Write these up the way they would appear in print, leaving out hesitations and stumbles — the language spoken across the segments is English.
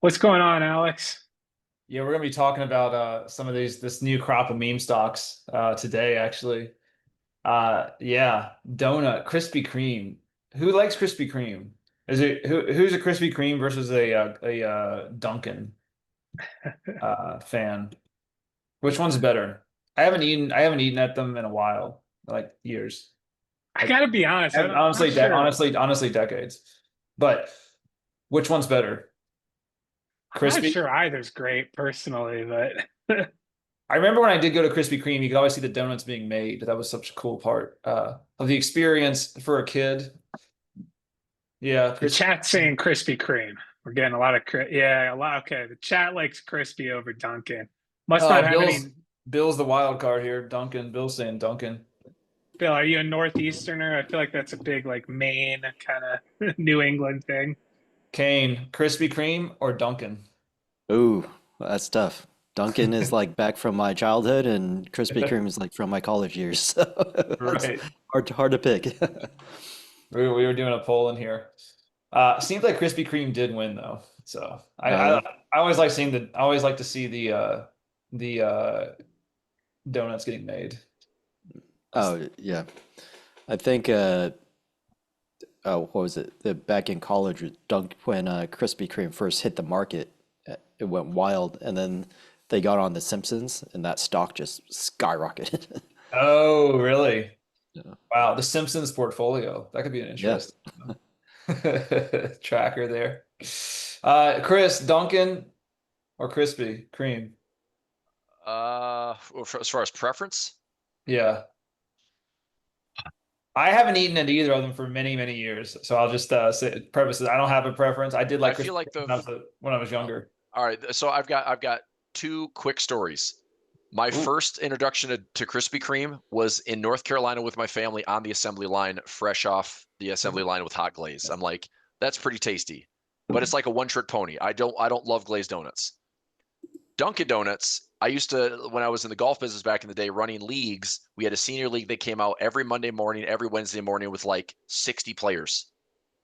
What's going on, Alex? Yeah, we're gonna be talking about some of this new crop of meme stocks today, actually. Yeah, donut, Krispy Kreme. Who likes Krispy Kreme? Is it who's a Krispy Kreme versus a Dunkin' fan? Which one's better? I haven't eaten at them in a while, like years. I Like gotta be honest, I'm not honestly, sure. honestly, decades. But which one's better? I'm not Crispy? sure either's great personally, but I remember when I did go to Krispy Kreme, you could always see the donuts being made. That was such a cool part of the experience for a kid. Yeah, the Krispy. chat's saying Krispy Kreme. We're getting a lot of yeah, a lot. Okay, the chat likes crispy over Dunkin'. Must not Oh, have any. Bill's the wild card here. Duncan, Bill's saying Duncan. Bill, are you a Northeasterner? I feel like that's a big like Maine kind of New England thing. Kane, Krispy Kreme or Duncan? Ooh, that's tough. Duncan is like back from my childhood, and Krispy Kreme is like from my college years. So that's Right. hard to pick. We were doing a poll in here. Seems like Krispy Kreme did win though. So Yeah. I always like seeing I always like to see the donuts getting made. Oh yeah. I think what was it? Back in college, when Krispy Kreme first hit the market, it went wild, and then they got on The Simpsons, and that stock just skyrocketed. Oh, really? Yeah. Wow, the Simpsons portfolio. That could be an Yeah. interesting tracker there. Chris, Duncan or Krispy Kreme? As far as preference, Yeah. I haven't eaten at either of them for many, many years. So I'll just say preface it. I don't have a preference. I did I like feel Krispy like Kreme when I was uh, younger. all right. So I've got two quick stories. My Ooh. first introduction to Krispy Kreme was in North Carolina with my family on the assembly line, fresh off the assembly line with hot glaze. I'm like, that's pretty tasty, but it's like a one-trick pony. I don't love glazed donuts. Dunkin' Donuts. I used to, when I was in the golf business back in the day, running leagues. We had a senior league that came out every Monday morning, every Wednesday morning with like 60 players.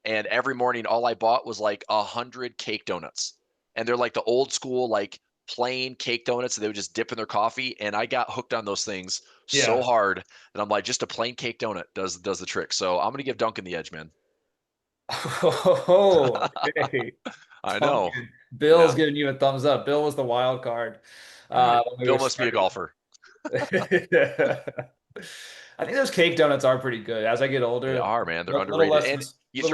And every morning, all I bought was like 100 cake donuts. And they're like the old school, like plain cake donuts that they would just dip in their coffee. And I got hooked on those things so Yeah. hard that I'm like, just a plain cake donut does the trick. So I'm gonna give Dunkin' the edge, man. Oh, okay. I know. Duncan. Bill's Yeah. giving you a thumbs up. Bill was the wild card All right. when we Bill were must be a starting. golfer. I think those cake donuts are pretty good. As I get They older, are, man. They're little underrated. less, And little less you sweet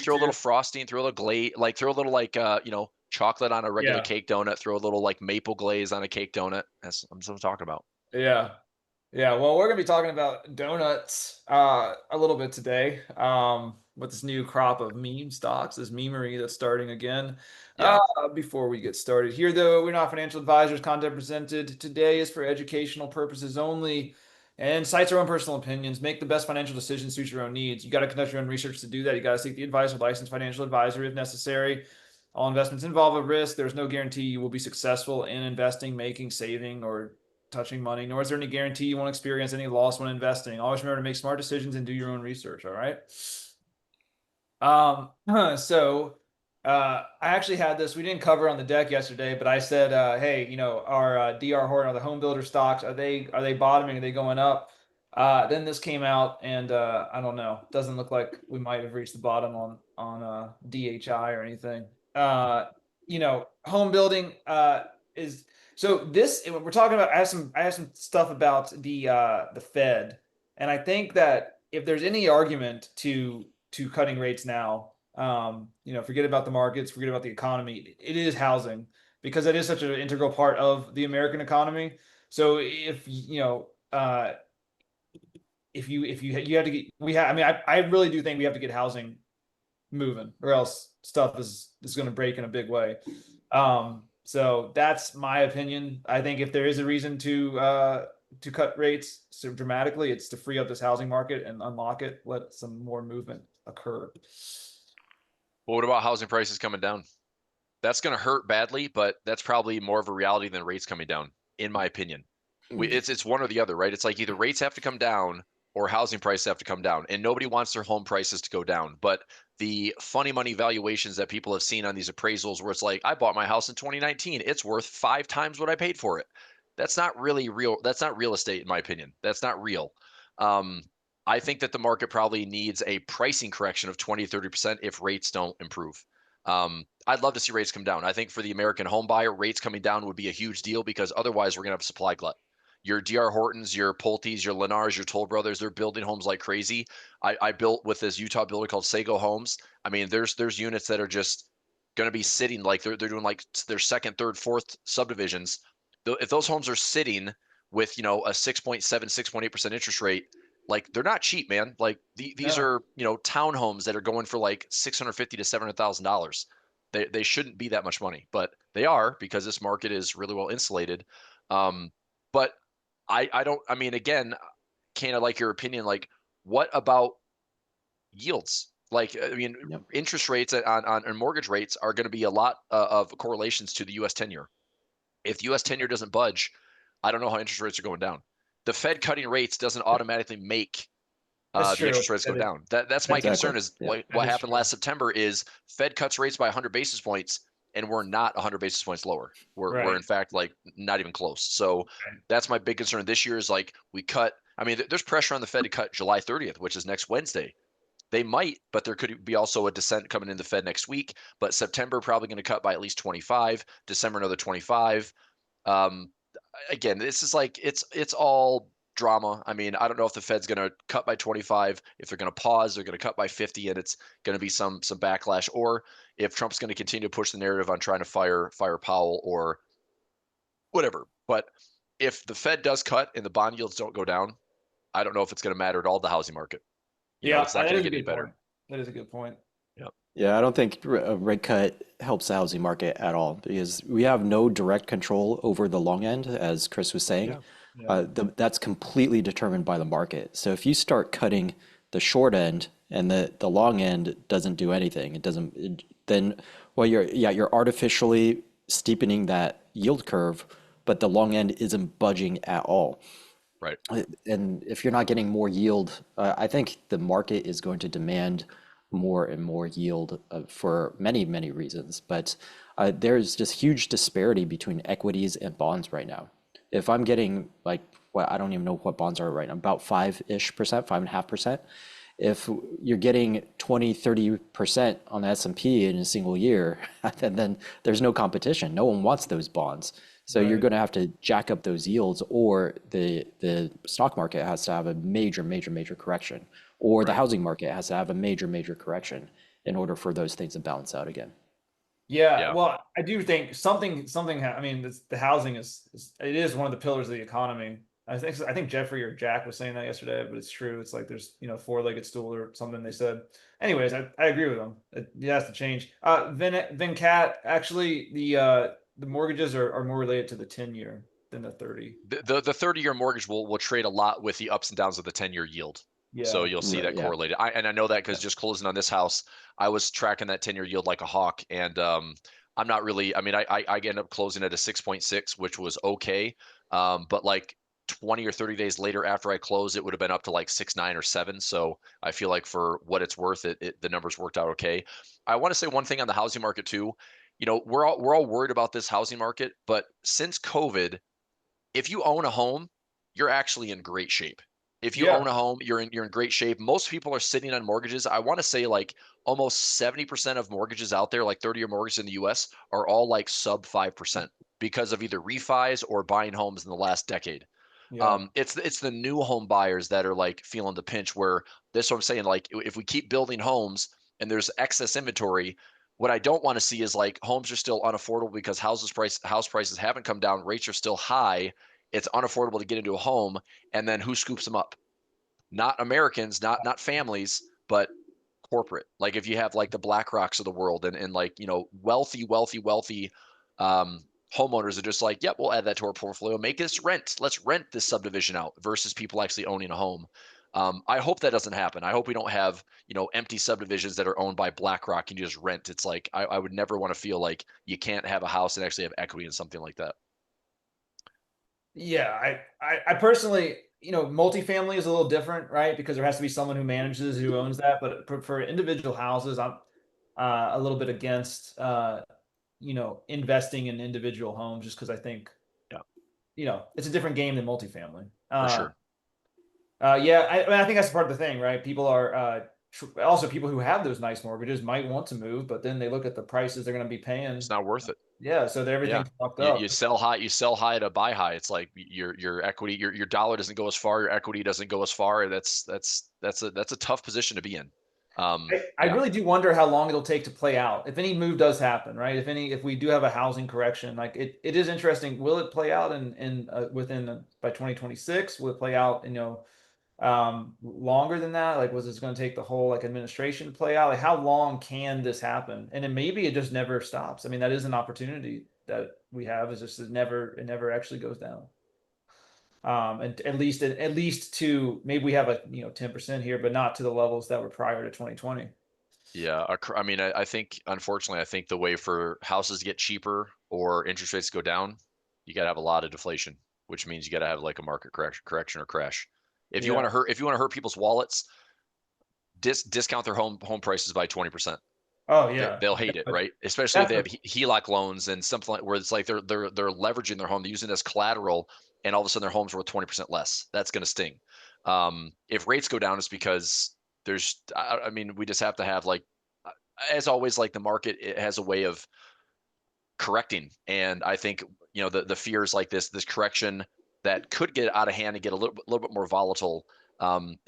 throw a little tooth. frosting, throw a little glaze, like throw a little like chocolate on a regular Yeah, cake donut, throw a little like maple glaze on a cake donut. That's what I'm talking about. yeah, yeah. Well, we're gonna be talking about donuts a little bit today. With this new crop of meme stocks, this memery that's starting again. Uh, Yeah. Before we get started here, though, we're not financial advisors. Content presented today is for educational purposes only. And cites our own personal opinions. Make the best financial decisions, suit your own needs. You got to conduct your own research to do that. You got to seek the advice of a licensed financial advisor if necessary. All investments involve a risk. There's no guarantee you will be successful in investing, making, saving, or touching money, nor is there any guarantee you won't experience any loss when investing. Always remember to make smart decisions and do your own research. All right. Um, so I actually had this. We didn't cover on the deck yesterday, but I said, hey, our DR Horton, are the home builder stocks, are they bottoming? Are they going up? Then this came out, and I don't know. Doesn't look like we might have reached the bottom on DHI or anything. Home building is so this we're talking about. I have some stuff about the Fed, and I think that if there's any argument to cutting rates now. Forget about the markets, forget about the economy. It is housing because it is such an integral part of the American economy. So if you have to get we have I mean I really do think we have to get housing moving or else stuff is going to break in a big way. So that's my opinion. I think if there is a reason to cut rates so dramatically, it's to free up this housing market and unlock it, let some more movement occur. But what about housing prices coming down? That's going to hurt badly, but that's probably more of a reality than rates coming down, in my opinion. It's one or the other, right? It's like either rates have to come down or housing prices have to come down. And nobody wants their home prices to go down. But the funny money valuations that people have seen on these appraisals where it's like, I bought my house in 2019, it's worth 5 times what I paid for it. That's not really real. That's not real estate, in my opinion. That's not real. Um, I think that the market probably needs a pricing correction of 20, 30% if rates don't improve. I'd love to see rates come down. I think for the American home buyer, rates coming down would be a huge deal because otherwise we're going to have a supply glut. Your DR Hortons, your Pulte's, your Lennars, your Toll Brothers, they're building homes like crazy. I built with this Utah builder called Sago Homes. I mean, there's units that are just going to be sitting like they're doing like their second, third, fourth subdivisions. If those homes are sitting with, you know, a 6.7, 6.8% interest rate, like they're not cheap, man. Like these No. are, you know, townhomes that are going for like $650 to $700,000. They shouldn't be that much money, but they are because this market is really well insulated. But I don't, I mean, again, kind of like your opinion, like what about yields? Like, I mean, Yep. interest rates on mortgage rates are going to be a lot of correlations to the U.S. 10-year. If the U.S. 10-year doesn't budge, I don't know how interest rates are going down. The Fed cutting rates doesn't automatically make That's the true. interest rates go down. That's my That- Exactly. concern is Yeah. what is happened true. last September is Fed cuts rates by 100 basis points and we're not 100 basis points lower. We're Right. in fact like not even close. So Right. that's my big concern this year is like we cut. I mean, there's pressure on the Fed to cut July 30th, which is next Wednesday. They might, but there could be also a descent coming in the Fed next week. But September probably going to cut by at least 25. December another 25. Um, Again, this is like it's all drama. I mean, I don't know if the Fed's going to cut by 25, if they're going to pause, they're going to cut by 50, and it's going to be some backlash, or if Trump's going to continue to push the narrative on trying to fire Powell or whatever. But if the Fed does cut and the bond yields don't go down, I don't know if it's going to matter at all the housing market. You know, Yeah, it's not that going to is a get any good better. point. That is a good point. Yep. Yeah, I don't think a rate cut helps the housing market at all because we have no direct control over the long end, as Chris was saying. Yeah. Yeah. That's completely determined by the market. So if you start cutting the short end and the long end doesn't do anything, then well you're artificially steepening that yield curve, but the long end isn't budging at all. Right. And if you're not getting more yield, I think the market is going to demand more and more yield for many, many reasons. But there's just huge disparity between equities and bonds right now. If I'm getting like, what I don't even know what bonds are right now, about 5-ish%, 5.5%. If you're getting 20, 30% on the S&P in a single year, then there's no competition. No one wants those bonds. So you're Right. going to have to jack up those yields, or the stock market has to have a major, major, major correction, or the Right. housing market has to have a major, major correction in order for those things to balance out again. Yeah, Yeah. well, I do think something. I mean, the housing it is one of the pillars of the economy. I think Jeffrey or Jack was saying that yesterday, but it's true. It's like there's four-legged stool or something they said. Anyways, I agree with them. It has to change. Venkat, actually, the mortgages are more related to the 10-year than the 30. The 30-year mortgage will trade a lot with the ups and downs of the 10-year yield. So Yeah. you'll see Right, that yeah. correlated. I know that because just closing on this house, I was tracking that 10-year yield like a hawk, and I'm not really. I mean, I ended up closing at a 6.6, which was okay. But like 20 or 30 days later after I closed, it would have been up to like 6.9 or 7. So I feel like for what it's worth, the numbers worked out okay. I want to say one thing on the housing market too. You know, we're all worried about this housing market, but since COVID, if you own a home, you're actually in great shape. If you Yeah. own a home, you're in great shape. Most people are sitting on mortgages. I want to say like almost 70% of mortgages out there, like 30-year mortgages in the US, are all like sub 5% because of either refis or buying homes in the last decade. Yeah. It's the new home buyers that are like feeling the pinch where this is what I'm saying. Like if we keep building homes and there's excess inventory, what I don't want to see is like homes are still unaffordable because house prices haven't come down, rates are still high. It's unaffordable to get into a home, and then who scoops them up? Not Americans, not families, but corporate. Like if you have like the BlackRocks of the world and like, you know, wealthy um, homeowners are just like, yep, we'll add that to our portfolio. Make this rent. Let's rent this subdivision out versus people actually owning a home. I hope that doesn't happen. I hope we don't have, you know, empty subdivisions that are owned by BlackRock and you just rent. It's like I would never want to feel like you can't have a house and actually have equity in something like that. Yeah, I personally, multifamily is a little different, right? Because there has to be someone who manages, who owns that. But for individual houses, I'm a little bit against, investing in individual homes just because I think, it's a different game than multifamily. For sure. Yeah, I think that's part of the thing, right? People are also people who have those nice mortgages might want to move, but then they look at the prices they're going to be paying. It's not worth it. Yeah, so Yeah. everything's fucked You up. sell high to buy high. It's like your equity, your dollar doesn't go as far, your equity doesn't go as far. That's a tough position to be in. I really do wonder how long it'll take to play out. If any move does happen, right? If we do have a housing correction, like it is interesting. Will it play out by 2026? Will it play out, longer than that? Like, was this going to take the whole like administration to play out? Like, how long can this happen? And then maybe it just never stops. I mean, that is an opportunity that we have. Is just it never actually goes down. And at least to maybe we have a 10% here, but not to the levels that were prior to 2020. Yeah, I mean, I think unfortunately, I think the way for houses to get cheaper or interest rates to go down, you got to have a lot of deflation, which means you got to have like a market correction or crash. If you want to hurt people's wallets, discount their home prices by 20%. Oh yeah, They'll hate it, right? Especially if they have HELOC loans and something like where it's like they're leveraging their home, they're using it as collateral, and all of a sudden their home's worth 20% less. That's going to sting. If rates go down, it's because I mean, we just have to have like, as always, like the market, it has a way of correcting, and I think the fears like this correction that could get out of hand and get a little bit more volatile. And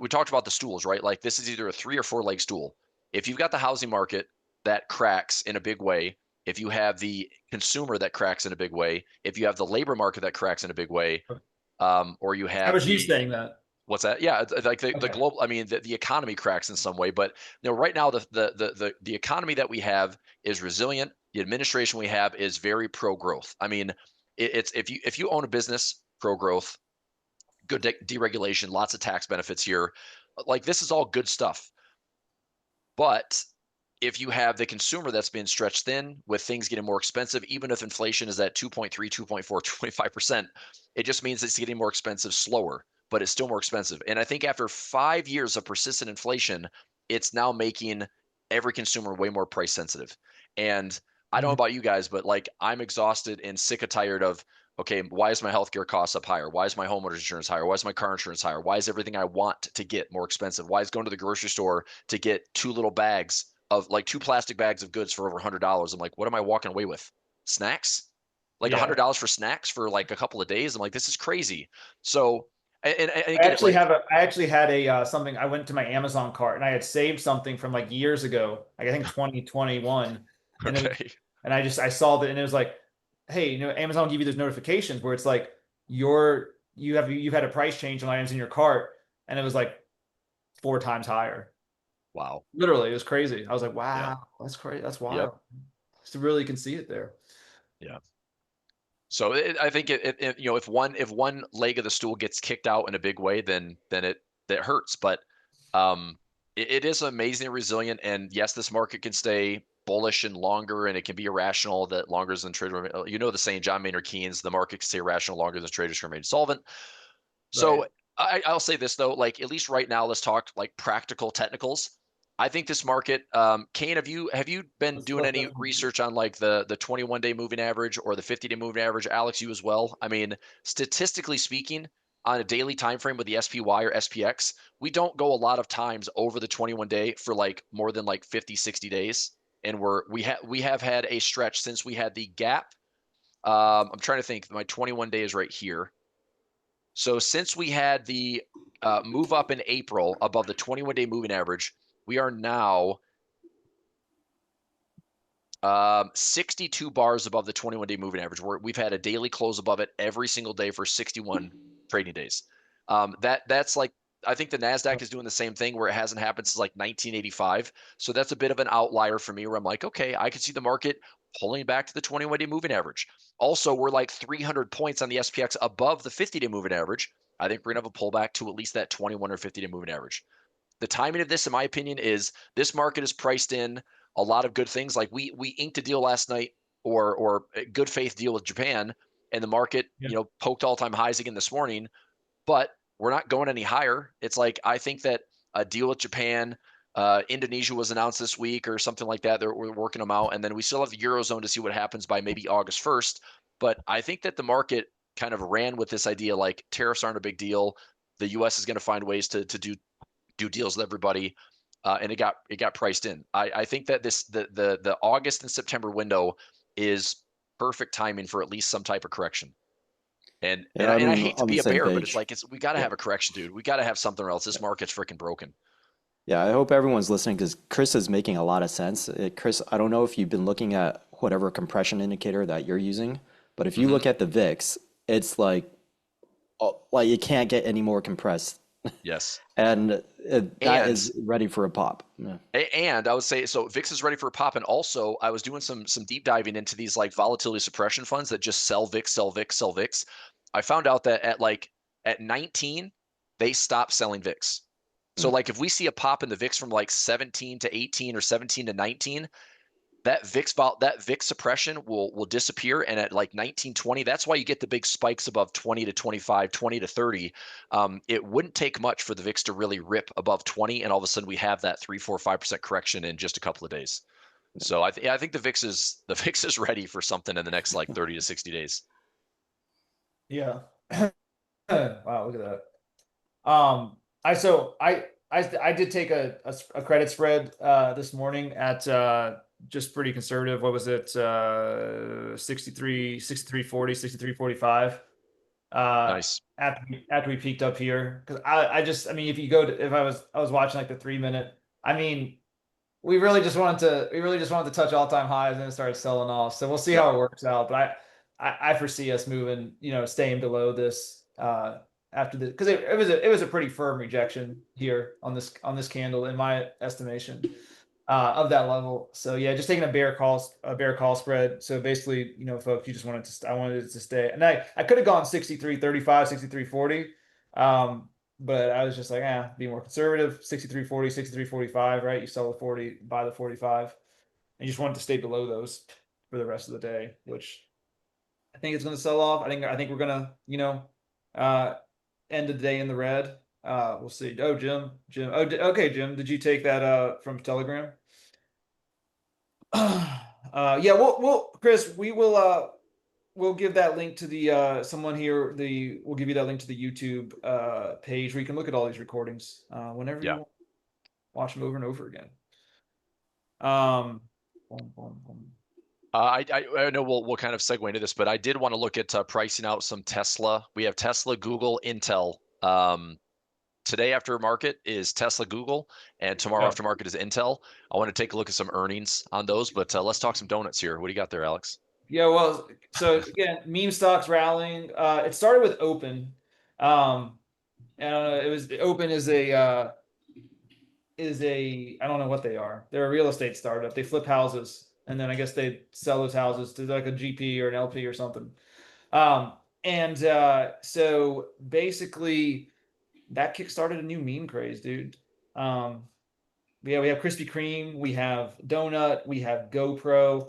we talked about the stools, right? Like this is either a 3 or 4 leg stool. If you've got the housing market that cracks in a big way, if you have the consumer that cracks in a big way, if you have the labor market that cracks in a big way, or you have I was you saying that. What's that? Yeah, it's like the global. I mean, the economy cracks in some way, but right now the economy that we have is resilient. The administration we have is very pro growth. I mean, it's if you own a business, pro growth, good deregulation, lots of tax benefits here. Like this is all good stuff. But if you have the consumer that's been stretched thin with things getting more expensive, even if inflation is at 2.3, 2.4, 25%, it just means it's getting more expensive slower, but it's still more expensive. And I think after 5 years of persistent inflation, it's now making every consumer way more price sensitive. And I don't know about you guys, but like I'm exhausted and sick and tired of, okay, why is my healthcare costs up higher? Why is my homeowner's insurance higher? Why is my car insurance higher? Why is everything I want to get more expensive? Why is going to the grocery store to get 2 little bags of like 2 plastic bags of goods for over $100? I'm like, what am I walking away with? Snacks? Like $100 for snacks for like a couple of days? I'm like, this is crazy. So, and I actually had a something. I went to my Amazon cart and I had saved something from like years ago, like I think 2021, and okay. I saw that and it was like, hey, Amazon will give you those notifications where it's like you've had a price change on items in your cart, and it was like 4 times higher. Wow. Literally, it was crazy. I was like, wow, Yeah. that's crazy. That's wild. Yep. So really, you can see it there. Yeah. So I think if one leg of the stool gets kicked out in a big way, then that hurts. But it is amazingly resilient. And yes, this market can stay bullish and longer, and it can be irrational that longer than trader. The saying, John Maynard Keynes, the market can stay irrational longer than traders remain solvent. So I'll say this though, like at least right now, let's talk like practical technicals. I think this market, Kane, have you been doing any research on like the 21-day moving average or the 50-day moving average? Alex, you as well. I mean, statistically speaking, on a daily time frame with the SPY or SPX, we don't go a lot of times over the 21-day for like more than like 50, 60 days. And we have had a stretch since we had the gap. I'm trying to think. My 21 day is right here. So since we had the move up in April above the 21-day moving average, we are now 62 bars above the 21-day moving average. We've had a daily close above it every single day for 61 trading days. That's like, I think the NASDAQ is doing the same thing where it hasn't happened since like 1985. So that's a bit of an outlier for me where I'm like, okay, I can see the market pulling back to the 21-day moving average. Also, we're like 300 points on the SPX above the 50-day moving average. I think we're going to have a pullback to at least that 21 or 50-day moving average. The timing of this, in my opinion, is this market is priced in a lot of good things. Like we inked a deal last night or a good faith deal with Japan, and the market, poked all-time highs again this morning. but we're not going any higher. It's like, I think that a deal with Japan, Indonesia was announced this week or something like that. We're working them out. And then we still have the Eurozone to see what happens by maybe August 1st. But I think that the market kind of ran with this idea like tariffs aren't a big deal. The US is going to find ways to do deals with everybody. And it got priced in. I think that the August and September window is perfect timing for at least some type of correction. And Yeah, I I'm hate to on the be a same bear, but it's page. like we got to Yeah. have a correction, dude. We got to have something, or else this market's freaking broken. Yeah, I hope everyone's listening because Chris is making a lot of sense. Chris, I don't know if you've been looking at whatever compression indicator that you're using, but if you look at the VIX, it's like it can't get any more compressed, Yes. and that And is ready for a pop. Yeah. and I would say so VIX is ready for a pop. And also I was doing some deep diving into these like volatility suppression funds that just sell VIX, sell VIX, sell VIX. I found out that at 19, they stop selling VIX. So like if we see a pop in the VIX from like 17 to 18 or 17 to 19, that VIX suppression will disappear. And at like 19, 20, that's why you get the big spikes above 20 to 25, 20 to 30. It wouldn't take much for the VIX to really rip above 20, and all of a sudden we have that 3, 4, 5% correction in just a couple of days. So I think the VIX is ready for something in the next like 30 to 60 days. Yeah. Wow, look at that. I did take a credit spread this morning at just pretty conservative. What was it? 63.40, 63.45. Nice. After we peaked up here, because I mean, if I was watching like the 3 minute, I mean, we really just wanted to touch all-time highs, and then it started selling off. So we'll see Yep. how it works out. But I foresee us moving, staying below this after this, because it was a pretty firm rejection here on this candle, in my estimation, of that level. So yeah, just taking a bear call spread. So basically, folks, I wanted it to stay, and I could have gone 63.35, 63.40. But I was just like, be more conservative. 63.40, 63.45, right? You sell the 40, buy the 45. And you just want it to stay below those for the rest of the day, which I think it's going to sell off. I think we're going to, end the day in the red. We'll see. Oh, Jim. Oh, okay, Jim. Did you take that from Telegram? Yeah, Chris, we'll give that link to the someone here. We'll give you that link to the YouTube page where you can look at all these recordings whenever you want. Watch them over and over again. Boom, boom, boom. I know we'll kind of segue into this, but I did want to look at pricing out some Tesla. We have Tesla, Google, Intel. Today after market is Tesla, Google, and tomorrow after market is Intel. I want to take a look at some earnings on those, but let's talk some donuts here. What do you got there, Alex? Yeah, well, so again, meme stocks rallying. It started with Open. And it was Open is a I don't know what they are. They're a real estate startup. They flip houses, and then I guess they sell those houses to like a GP or an LP or something. So basically, that kickstarted a new meme craze, dude. We have Krispy Kreme, we have Donut, we have GoPro.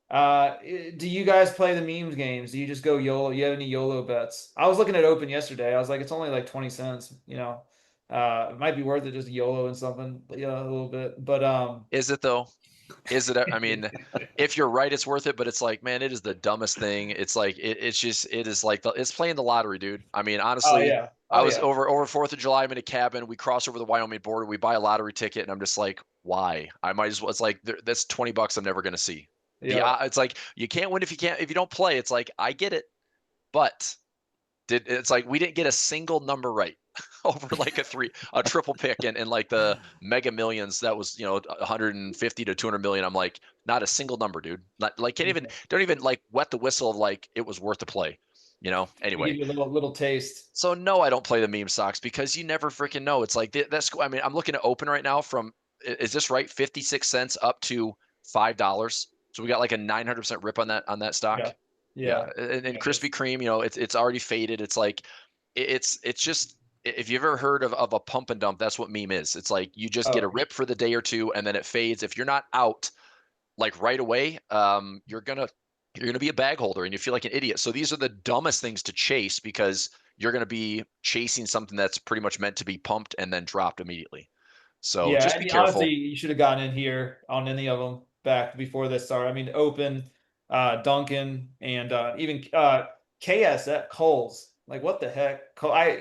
Do you guys play the memes games? Do you just go YOLO? You have any YOLO bets? I was looking at Open yesterday. I was like, it's only like 20 cents, it might be worth it just YOLO and something, a little bit. But Is it though? Is it? I mean, if you're right, it's worth it. But it's like, man, it is the dumbest thing. It's like it is like it's playing the lottery, dude. I mean, honestly, I was over 4th of July. I'm in a cabin. We cross over the Wyoming border. We buy a lottery ticket, and I'm just like, why? I might as well. It's like that's $20 I'm never gonna see. It's like you can't win if you don't play. It's like I get it, but it's like we didn't get a single number right over like a triple pick and like the Mega Millions that was 150 to 200 million. I'm like, not a single number, dude. Not like don't even like wet the whistle of like it was worth the play. Anyway, give you a little taste. So no, I don't play the meme stocks because you never freaking know. It's like that's. I mean, I'm looking at Open right now from, is this right? 56 cents up to $5. So we got like a 900% rip on that stock. Yeah. And Krispy Kreme, it's already faded. It's like it's just, if you've ever heard of a pump and dump, that's what meme is. It's like you just get a rip for the day or two and then it fades. If you're not out like right away, you're gonna be a bag holder and you feel like an idiot. So these are the dumbest things to chase because you're going to be chasing something that's pretty much meant to be pumped and then dropped immediately. So Yeah, just I be mean, careful. honestly, you should have gotten in here on any of them back before this started. I mean, Open, Duncan, and even KS at Kohl's. Like, what the heck? I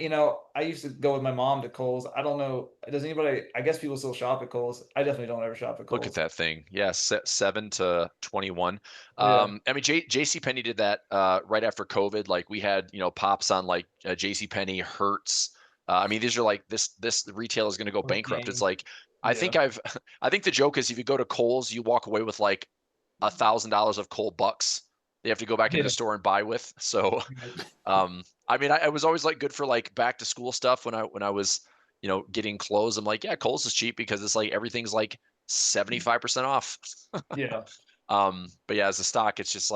used to go with my mom to Kohl's. I don't know. Does anybody? I guess people still shop at Kohl's. I definitely don't ever shop at Look at Kohl's. that thing. Yeah, 7 to 21. Yeah, I mean, JC Penney did that right after COVID. Like we had, pops on like JC Penney, Hertz. I mean, these are like this retail is going to go bankrupt. It's Game. like I Yeah. think I think the joke is if you go to Kohl's, you walk away with like $1,000 of Kohl bucks. They have to go back into Yeah. the store and buy with. So, I mean, I was always like good for like back to school stuff when I was getting clothes. I'm like, yeah, Kohl's is cheap because it's like everything's like 75% off. Yeah. But yeah, as a stock, it's just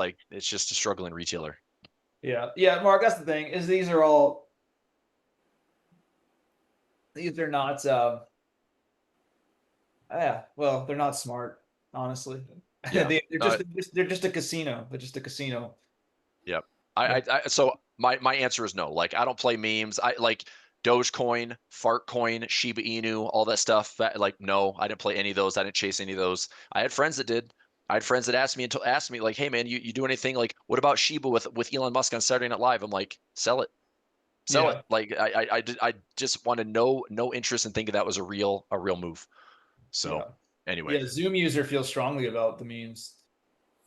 a struggling retailer. Yeah. Yeah. Mark, that's the thing is these are not yeah, well, they're not smart, honestly. Yeah. They're just a casino. They're just a casino. Yep. Yeah. So my answer is no. Like I don't play memes. I like Dogecoin, Fartcoin, Shiba Inu, all that stuff. Like no, I didn't play any of those. I didn't chase any of those. I had friends that did. I had friends that asked me like, hey man, you do anything? Like, what about Shiba with Elon Musk on Saturday Night Live? I'm like, sell it. Sell it. Yeah. Like I just wanted no interest in thinking that was a real move. So Yeah. anyway, Yeah. Zoom user feels strongly about the memes.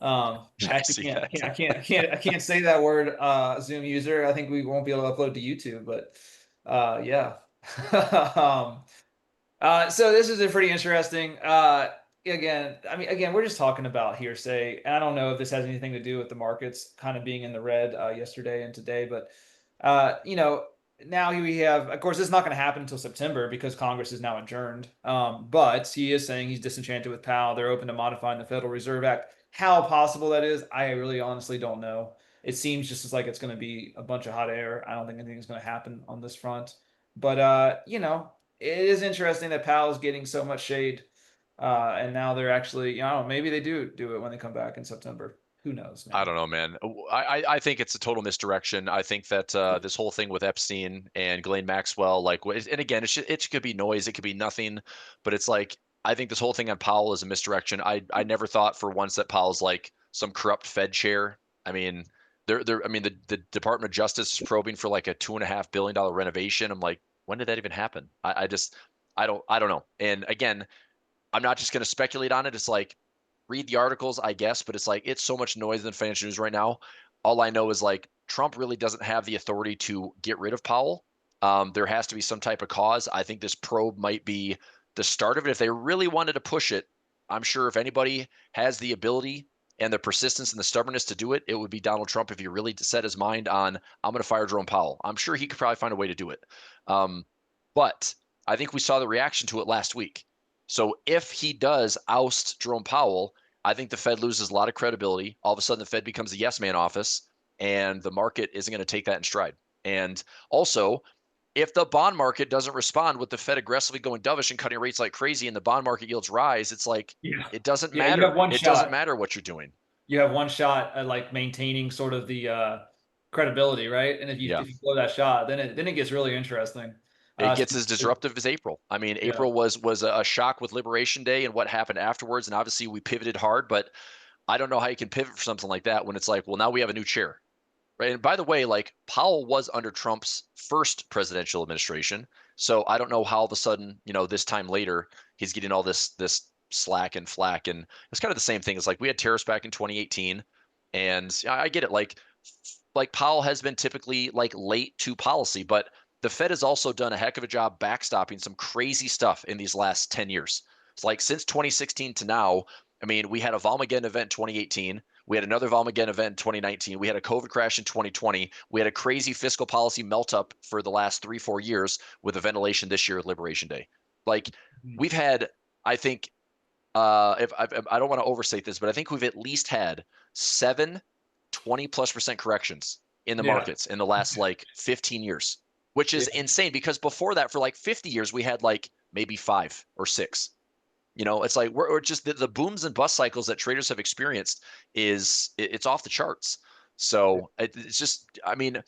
I Actually see can't, that. I can't say that word, Zoom user. I think we won't be able to upload to YouTube, but yeah. um, so this is a pretty interesting. Again, we're just talking about hearsay, and I don't know if this has anything to do with the markets kind of being in the red yesterday and today, but now we have, of course, this is not going to happen until September because Congress is now adjourned. But he is saying he's disenchanted with Powell. They're open to modifying the Federal Reserve Act. How possible that is, I really honestly don't know. It seems just as like it's going to be a bunch of hot air. I don't think anything's going to happen on this front. But it is interesting that Powell's getting so much shade, and now they're actually, I don't know, maybe they do it when they come back in September. Who knows, man? I don't know, man. I think it's a total misdirection. I think that this whole thing with Epstein and Ghislaine Maxwell, like, and again, it could be noise, it could be nothing, but it's like I think this whole thing on Powell is a misdirection. I never thought for once that Powell's like some corrupt Fed chair. I mean, I mean, the Department of Justice is probing for like a $2.5 billion renovation. I'm like, when did that even happen? I don't know. And again, I'm not just going to speculate on it. It's like read the articles, I guess, but it's like it's so much noise in financial news right now. All I know is like Trump really doesn't have the authority to get rid of Powell. There has to be some type of cause. I think this probe might be the start of it. If they really wanted to push it, I'm sure if anybody has the ability and the persistence and the stubbornness to do it, it would be Donald Trump if he really set his mind on, I'm going to fire Jerome Powell. I'm sure he could probably find a way to do it. But I think we saw the reaction to it last week. So if he does oust Jerome Powell, I think the Fed loses a lot of credibility. All of a sudden, the Fed becomes a yes man office, and the market isn't going to take that in stride. And also, if the bond market doesn't respond with the Fed aggressively going dovish and cutting rates like crazy and the bond market yields rise, it's like Yeah. it doesn't Yeah, you have matter. one It doesn't shot. matter what you're doing. You have one shot at like maintaining sort of the credibility, right? And Yeah. if you blow that shot, then it gets really interesting. It Uh, gets as disruptive as April. I mean, yeah, April was a shock with Liberation Day and what happened afterwards. And obviously we pivoted hard, but I don't know how you can pivot for something like that when it's like, well, now we have a new chair. Right. And by the way, like Powell was under Trump's first presidential administration. So I don't know how all of a sudden, this time later, he's getting all this slack and flack. And it's kind of the same thing. It's like we had tariffs back in 2018. And I get it. Like Powell has been typically like late to policy, but the Fed has also done a heck of a job backstopping some crazy stuff in these last 10 years. It's like since 2016 to now, I mean, we had a Volmageddon event in 2018. We had another Volmageddon event in 2019. We had a COVID crash in 2020. We had a crazy fiscal policy melt up for the last 3-4 years with a ventilation this year with Liberation Day. Like we've had, I think, if I don't want to overstate this, but I think we've at least had 7 20+% corrections in the yeah, markets in the last like 15 years, which is yeah, insane because before that, for like 50 years, we had like maybe 5 or 6. It's like we're just the booms and bust cycles that traders have experienced it's off the charts. So it's just, I mean,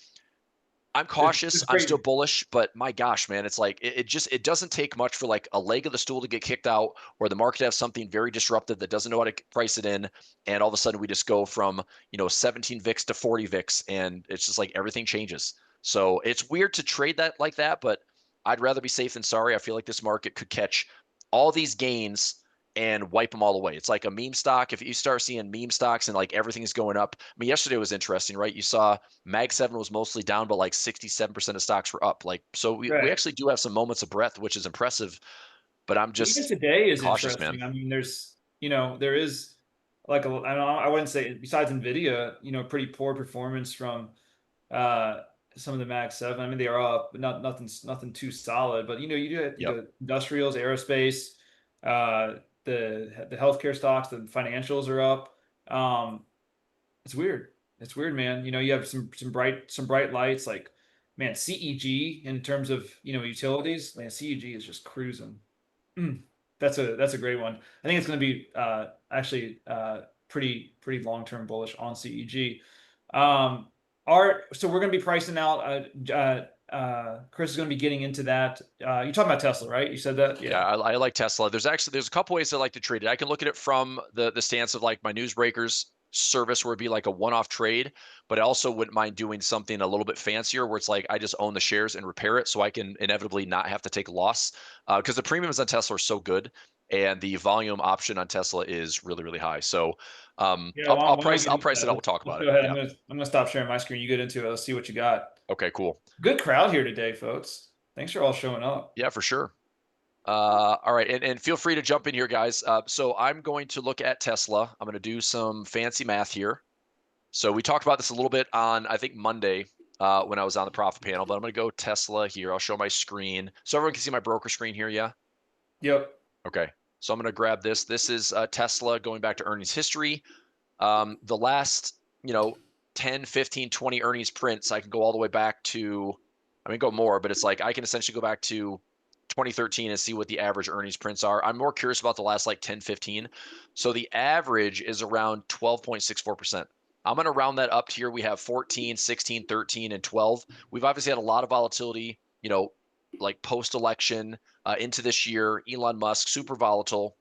I'm cautious. I'm still great. bullish, but my gosh, man, it's like it doesn't take much for like a leg of the stool to get kicked out or the market to have something very disruptive that doesn't know how to price it in, and all of a sudden we just go from 17 VIX to 40 VIX, and it's just like everything changes. So it's weird to trade that like that, but I'd rather be safe than sorry. I feel like this market could catch all these gains and wipe them all away. It's like a meme stock. If you start seeing meme stocks and like everything's going up, I mean, yesterday was interesting, right? You saw Mag 7 was mostly down, but like 67% of stocks were up. Like, so we Right. actually do have some moments of breath, which is impressive, but I'm Even just today is cautious, man. interesting. I mean, there is like I wouldn't say besides Nvidia, pretty poor performance from uh some of the Mag 7. I mean, they are up, but nothing too solid. But you do have, Yep. industrials, aerospace, the healthcare stocks, the financials are up. Um, it's weird. It's weird, man. You have some bright lights like, man, CEG in terms of utilities. Man, CEG is just cruising. Mm, that's a great one. I think it's going to be actually pretty long-term bullish on CEG. So we're going to be pricing out. Chris is going to be getting into that. You're talking about Tesla, right? You said that, Yeah, yeah. I like Tesla. There's a couple ways I like to trade it. I can look at it from the stance of like my newsbreakers service where it'd be like a one-off trade, but I also wouldn't mind doing something a little bit fancier where it's like I just own the shares and repair it so I can inevitably not have to take a loss. Because the premiums on Tesla are so good and the volume option on Tesla is really, really high. So Yeah, I'll why don't we price get I'll into price it that? out. We'll Let's, talk let's about go it. ahead. Yeah. I'm gonna stop sharing my screen. You get into it. Let's see what you got. Okay, cool. Good crowd here today, folks. Thanks for all showing up. Yeah, for sure. All right, and feel free to jump in here, guys. So I'm going to look at Tesla. I'm going to do some fancy math here. So we talked about this a little bit on, I think, Monday when I was on the profit panel, but I'm going to go Tesla here. I'll show my screen. So everyone can see my broker screen here, yeah? Yep. Okay. So I'm going to grab this. This is Tesla going back to earnings history. The last, 10, 15, 20 earnings prints, I can go all the way back to, I mean, go more, but it's like I can essentially go back to 2013 and see what the average earnings prints are. I'm more curious about the last like 10, 15. So the average is around 12.64%. I'm going to round that up to here. We have 14, 16, 13, and 12. We've obviously had a lot of volatility, like post-election into this year. Elon Musk, super volatile.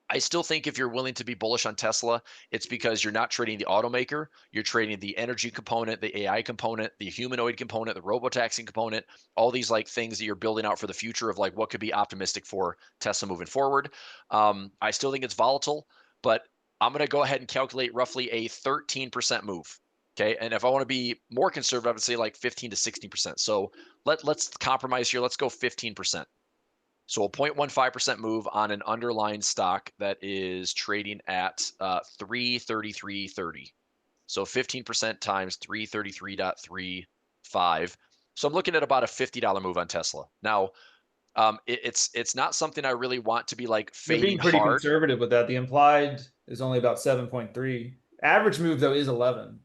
I still think if you're willing to be bullish on Tesla, it's because you're not trading the automaker. You're trading the energy component, the AI component, the humanoid component, the robotaxi component, all these like things that you're building out for the future of like what could be optimistic for Tesla moving forward. I still think it's volatile, but I'm going to go ahead and calculate roughly a 13% move. Okay. And if I want to be more conservative, I would say like 15 to 16%. So let's compromise here. Let's go 15%. So a 0.15% move on an underlying stock that is trading at 333.30. So 15% times 333.35. So I'm looking at about a $50 move on Tesla. Now, it's not something I really want to be like You're being fading pretty hard. conservative with that. The implied is only about 7.3. Average move though is 11.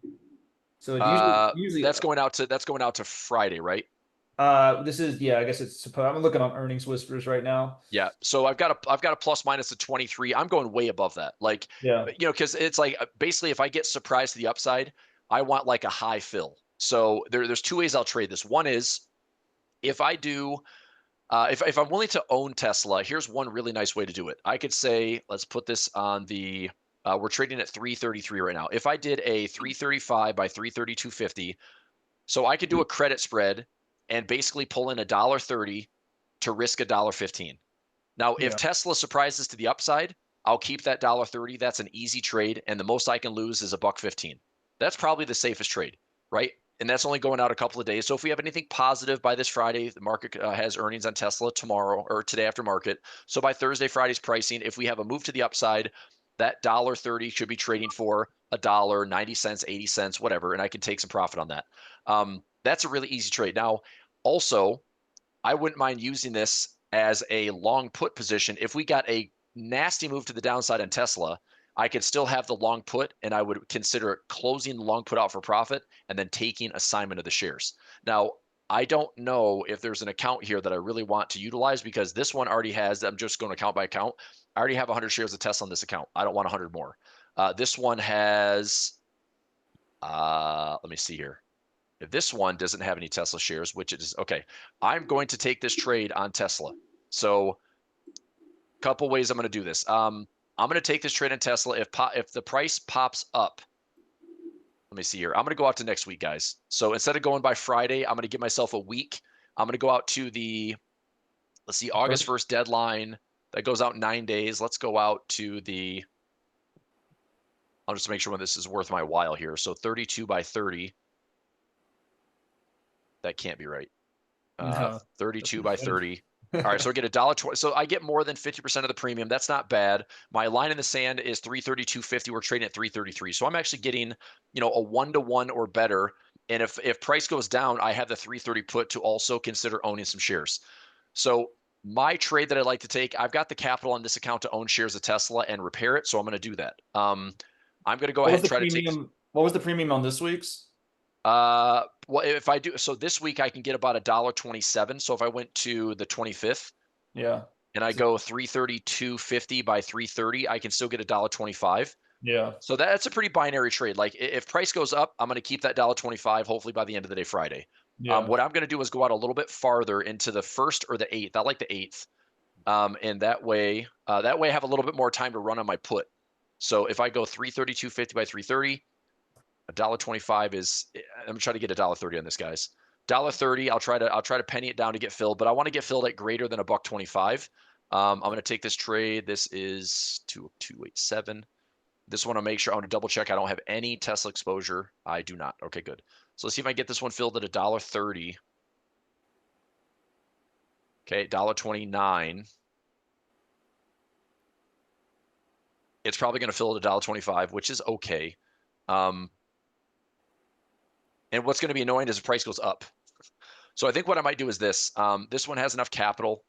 So it usually That's going out to Friday, right? this is, yeah, I guess it's supposed. I'm looking on earnings whispers right now. Yeah. So I've got a plus minus of 23. I'm going way above that. Like, Yeah. because it's like basically if I get surprised to the upside, I want like a high fill. So there's two ways I'll trade this. One is if I do if I'm willing to own Tesla, here's one really nice way to do it. I could say, let's put this on the we're trading at 333 right now. If I did a 335 by 332.50, so I could do a credit spread and basically pull in $1.30 to risk $1.15. Now, if Yeah. Tesla surprises to the upside, I'll keep that $1.30. That's an easy trade, and the most I can lose is $1.15. That's probably the safest trade, right? And that's only going out a couple of days. So if we have anything positive by this Friday, the market has earnings on Tesla tomorrow or today after market. So by Thursday, Friday's pricing, if we have a move to the upside, that $1.30 should be trading for $1, 90 cents, 80 cents, whatever, and I can take some profit on that. That's a really easy trade. Now, also, I wouldn't mind using this as a long put position. If we got a nasty move to the downside on Tesla, I could still have the long put and I would consider closing the long put out for profit and then taking assignment of the shares. Now, I don't know if there's an account here that I really want to utilize because this one already has, I'm just going account by account. I already have 100 shares of Tesla on this account. I don't want 100 more. This one has, let me see here. If this one doesn't have any Tesla shares, which it is, okay, I'm going to take this trade on Tesla. So couple ways I'm going to do this. I'm going to take this trade on Tesla. If the price pops up, let me see here. I'm going to go out to next week, guys. So instead of going by Friday, I'm going to give myself a week. I'm going to go out to the, let's see, August 1st deadline. That goes out 9 days. Let's go out to the, I'll just make sure when this is worth my while here. So 32 by 30. That can't be right. No, 32 by 30. All right, so I get $1.20. So I get more than 50% of the premium. That's not bad. My line in the sand is 332.50. We're trading at 333. So I'm actually getting, you know, a 1-to-1 or better. And if price goes down, I have the 330 put to also consider owning some shares. So my trade that I like to take, I've got the capital on this account to own shares of Tesla and repair it. So I'm going to do that. I'm going to go ahead and try to take. What was the premium on this week's? Well, if I do, so this week I can get about $1.27. So if I went to the 25th, Yeah. and I go 332.50 by 330, I can still get $1.25. Yeah. So that's a pretty binary trade. Like if price goes up, I'm going to keep that $1.25, hopefully by the end of the day, Friday. Yeah. What I'm going to do is go out a little bit farther into the 1st or the 8th. I like the 8th. And that way I have a little bit more time to run on my put. So if I go 332.50 by 330, $1.25 is, I'm gonna try to get $1.30 on this, guys. $1.30. I'll try to penny it down to get filled, but I want to get filled at greater than $1.25. I'm gonna take this trade. This is 287. This one I'll make sure I want to double check. I don't have any Tesla exposure. I do not. Okay, good. So let's see if I can get this one filled at $1.30. Okay, $1.29. It's probably going to fill at $1.25, which is okay. And what's going to be annoying is the price goes up. So I think what I might do is this. This one has enough capital.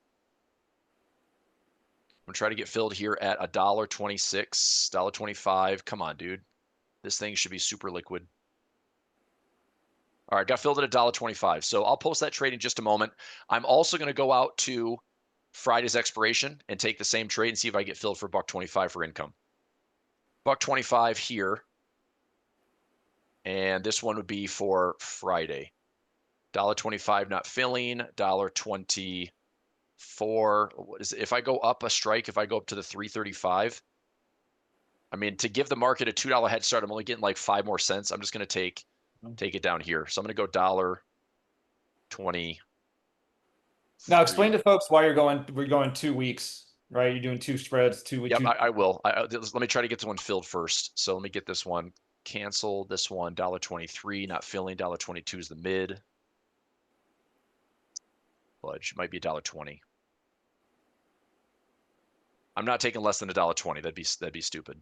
I'm going to try to get filled here at $1.26, $1.25. Come on, dude. This thing should be super liquid. All right, got filled at $1.25. So I'll post that trade in just a moment. I'm also going to go out to Friday's expiration and take the same trade and see if I get filled for $1.25 for income. $1.25 here. And this one would be for Friday. $1.25 not filling, $1.24. What is it? If I go up a strike, if I go up to the 335, I mean, to give the market a $2 head start, I'm only getting like 5 more cents. I'm just going to take it down here. So I'm going to go $1.20. Now explain to folks why we're going 2 weeks, right? You're doing 2 spreads, 2 weeks. Yep, I will. Let me try to get this one filled first. So let me get this one canceled. This one, $1.23, not filling. $1.22 is the mid. Budge might be $1.20. I'm not taking less than $1.20. That'd be stupid.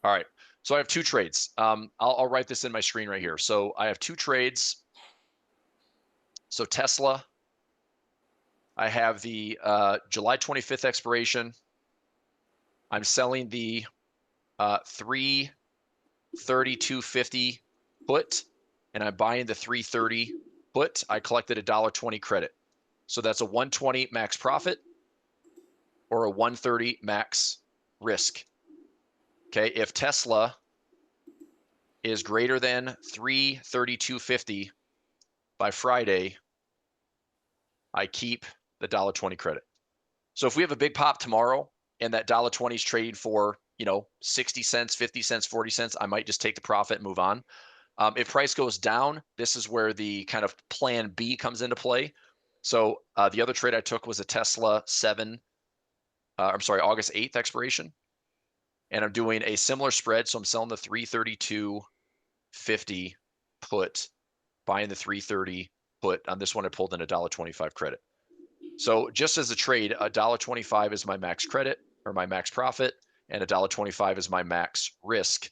All right. So I have 2 trades. I'll write this in my screen right here. So I have 2 trades. So Tesla, I have the July 25th expiration. I'm selling the 332.50 put, and I'm buying the 330 put. I collected $1.20 credit. So that's a 120 max profit or a 130 max risk. Okay, if Tesla is greater than 332.50 by Friday, I keep the $1.20 credit. So if we have a big pop tomorrow and that $1.20 is trading for, 60 cents, 50 cents, 40 cents, I might just take the profit and move on. If price goes down, this is where the kind of plan B comes into play. So the other trade I took was a Tesla August 8th expiration. And I'm doing a similar spread. So I'm selling the 332.50 put, buying the 330 put. On this one, I pulled in $1.25 credit. So just as a trade, $1.25 is my max credit or my max profit, and $1.25 is my max risk.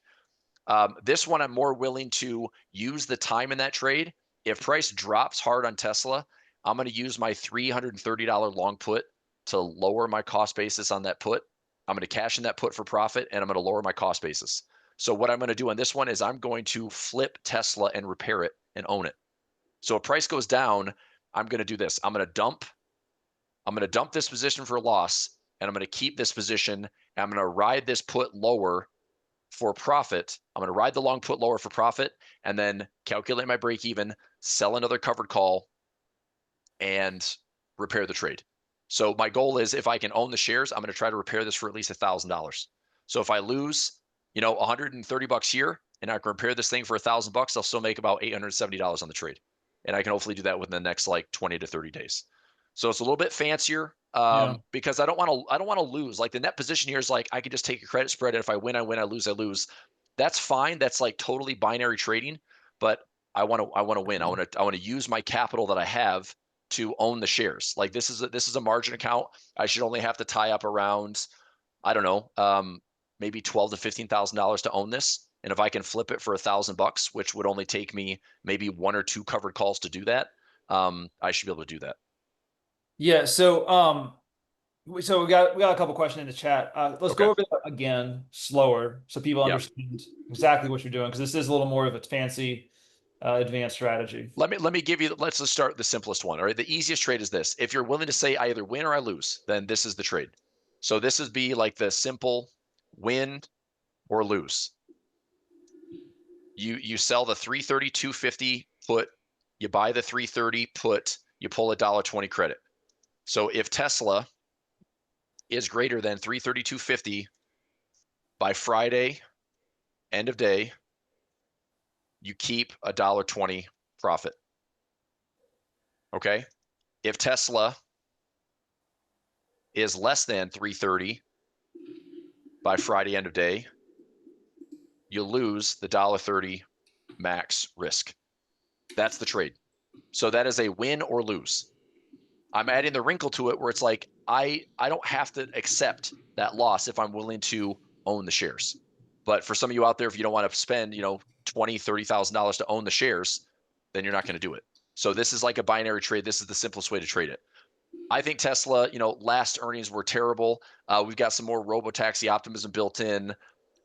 This one, I'm more willing to use the time in that trade. If price drops hard on Tesla, I'm going to use my $330 long put to lower my cost basis on that put. I'm going to cash in that put for profit, and I'm going to lower my cost basis. So what I'm going to do on this one is I'm going to flip Tesla and repair it and own it. So if price goes down, I'm going to do this. I'm going to dump this position for a loss, and I'm going to keep this position, and I'm going to ride this put lower for profit. I'm going to ride the long put lower for profit and then calculate my break even, sell another covered call, and repair the trade. So my goal is if I can own the shares, I'm going to try to repair this for at least $1,000. So if I lose, $130 here and I can repair this thing for $1,000, I'll still make about $870 on the trade. And I can hopefully do that within the next like 20 to 30 days. So it's a little bit fancier because I don't want to lose. Like the net position here is like I could just take a credit spread, and if I win, I win. I lose, I lose. That's fine. That's like totally binary trading. But I want to win. I want to use my capital that I have to own the shares. Like this is a margin account. I should only have to tie up around, I don't know, maybe $12,000 to $15,000 to own this. And if I can flip it for $1,000, which would only take me maybe 1 or 2 covered calls to do that, I should be able to do that. Yeah. So we got a couple questions in the chat. Let's go over that again slower so people understand exactly what you're doing, because this is a little more of a fancy advanced strategy. Let me give you, let's just start the simplest one. All right. The easiest trade is this. If you're willing to say I either win or I lose, then this is the trade. So this would be like the simple win or lose. You sell the 330-250 put, you buy the 330 put, you pull $1.20 credit. So if Tesla is greater than 330-250 by Friday, end of day, you keep $1.20 profit. Okay. If Tesla is less than 330 by Friday, end of day, you lose the $1.30 max risk. That's the trade. So that is a win or lose. I'm adding the wrinkle to it where it's like, I don't have to accept that loss if I'm willing to own the shares. But for some of you out there, if you don't want to spend, $20,000, $30,000 to own the shares, then you're not going to do it. So this is like a binary trade. This is the simplest way to trade it. I think Tesla, last earnings were terrible. We've got some more robo-taxi optimism built in.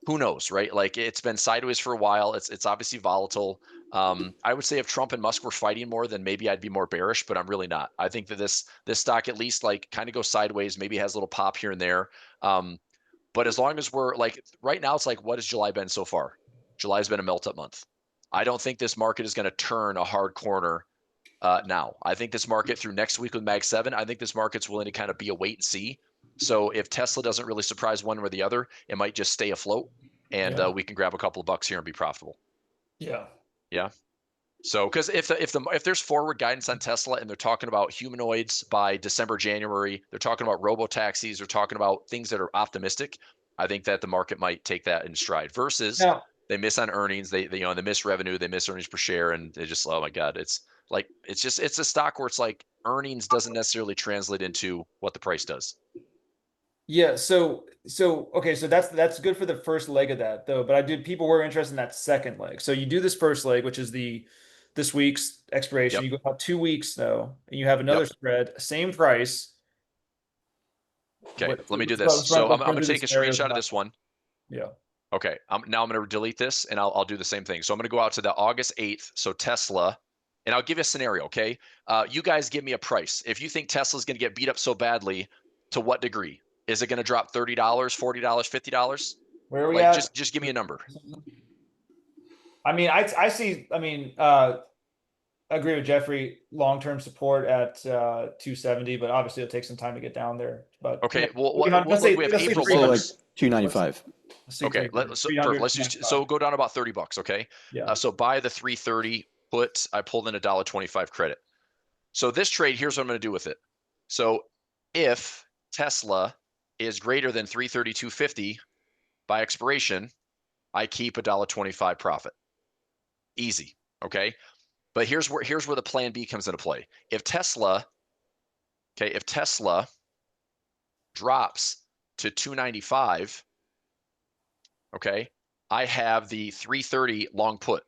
Who knows, right? Like it's been sideways for a while. It's obviously volatile. I would say if Trump and Musk were fighting more, then maybe I'd be more bearish, but I'm really not. I think that this stock at least like kind of goes sideways, maybe has a little pop here and there. But as long as we're like right now, it's like, what has July been so far? July's been a melt up month. I don't think this market is going to turn a hard corner now. I think this market through next week with Mag 7, I think this market's willing to kind of be a wait and see. So if Tesla doesn't really surprise one or the other, it might just stay afloat, and we can grab a couple of bucks here and be profitable. Yeah. Yeah. So because if there's forward guidance on Tesla and they're talking about humanoids by December, January, they're talking about robo taxis, they're talking about things that are optimistic, I think that the market might take that in stride. Versus they miss on earnings, they miss revenue, they miss earnings per share, and they just, oh my God, it's a stock where it's like earnings doesn't necessarily translate into what the price does. Yeah, so okay, so that's good for the first leg of that though, but people were interested in that second leg. So you do this first leg, which is this week's expiration. You go out 2 weeks though, and you have another spread, same price. Okay, let me do this. So I'm going to take a screenshot of this one. Yeah. Okay, now I'm going to delete this, and I'll do the same thing. So I'm going to go out to the August 8th. So Tesla, and I'll give you a scenario. Okay, you guys give me a price. If you think Tesla's going to get beat up so badly, to what degree? Is it going to drop $30, $40, $50? Where are we at? Just give me a number. I mean, I see. I mean, I agree with Jeffrey. Long-term support at 270, but obviously it'll take some time to get down there. But okay, well, we have April. Say like 295. Okay, so go down about $30. Okay. Yeah. So buy the 330 put. I pulled in $1.25 credit. So this trade, here's what I'm going to do with it. So if Tesla is greater than 332.50 by expiration, I keep $1.25 profit. Easy. Okay. But here's where the plan B comes into play. If Tesla drops to 295, okay, I have the 330 long put.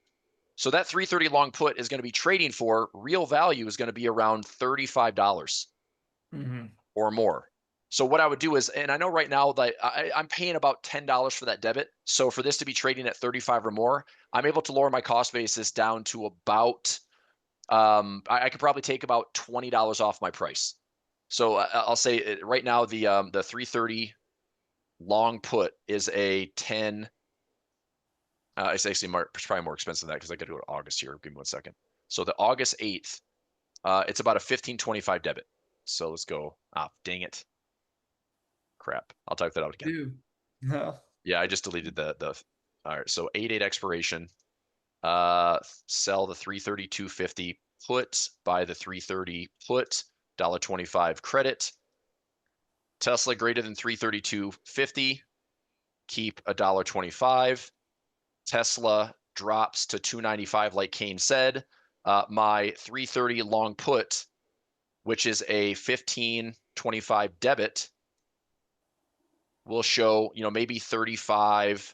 So that 330 long put is going to be trading for real value is going to be around $35 or more. So what I would do is, and I know right now that I'm paying about $10 for that debit. So for this to be trading at 35 or more, I'm able to lower my cost basis down to about, I could probably take about $20 off my price. So I'll say right now the 330 long put is a 10 It's actually it's probably more expensive than that because I got to go to August here. Give me 1 second. So the August 8th, it's about a 15.25 debit. So let's go. Ah, dang it. Crap. I'll type that out again. Dude. No. Yeah, I just deleted the. All right. So 8/8 expiration. Sell the 332.50 put, buy the 330 put, $1.25 credit. Tesla greater than 332.50, keep $1.25. Tesla drops to 295, like Kane said. My 330 long put, which is a 15.25 debit, will show, maybe $35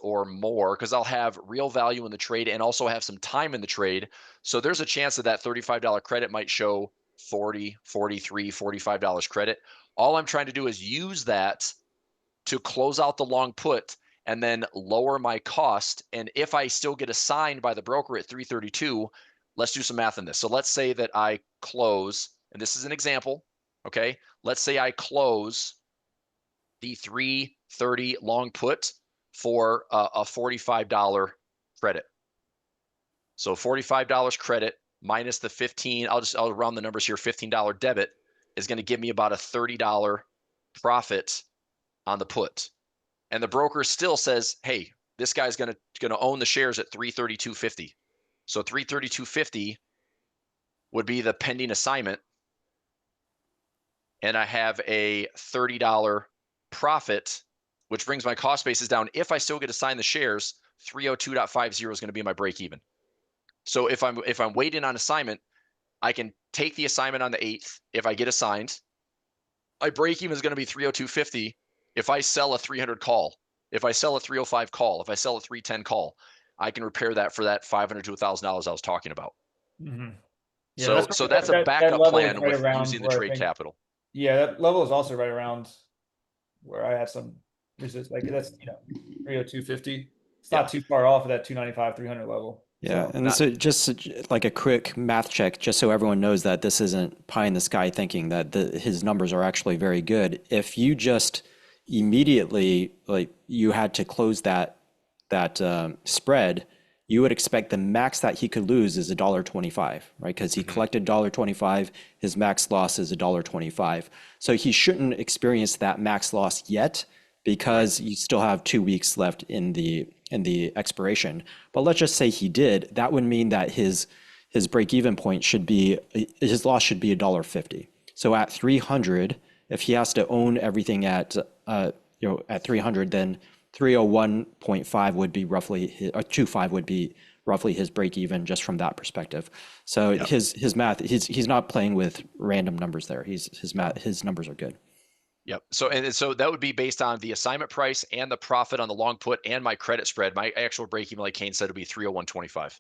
or more, because I'll have real value in the trade and also have some time in the trade. So there's a chance that $35 credit might show $40, $43, $45 credit. All I'm trying to do is use that to close out the long put and then lower my cost. And if I still get assigned by the broker at 332, let's do some math on this. So let's say that I close, and this is an example, okay? Let's say I close the 330 long put for a $45 credit. So $45 credit minus the 15, I'll round the numbers here, $15 debit is going to give me about a $30 profit on the put. And the broker still says, hey, this guy's going to own the shares at 332.50. So 332.50 would be the pending assignment. And I have a $30 profit, which brings my cost basis down. If I still get assigned the shares, 302.50 is going to be my break even. So if I'm waiting on assignment, I can take the assignment on the 8th. If I get assigned, my break even is going to be 302.50. If I sell a 300 call, if I sell a 305 call, if I sell a 310 call, I can repair that for that $500 to $1,000 I was talking about. Mm-hmm. Yeah, so that's a backup plan right with using the trade capital. Yeah, that level is also right around where I had some resist. Like that's 302.50. It's not too far off of that 295, 300 level. Yeah, So, and so just like a quick math check, just so everyone knows that this isn't pie in the sky thinking that his numbers are actually very good. If you just immediately, like you had to close that spread, you would expect the max that he could lose is $1.25, right? Because he collected $1.25, his max loss is $1.25. So he shouldn't experience that max loss yet, because you still have 2 weeks left in the expiration. But let's just say he did. That would mean that his break-even point should be, his loss should be $1.50. So at 300, if he has to own everything at at 300, then 301.5 would be roughly, or 25 would be roughly his break even just from that perspective. So his math, he's not playing with random numbers there. His numbers are good. Yep. So that would be based on the assignment price and the profit on the long put and my credit spread. My actual break even, like Kane said, would be 301.25.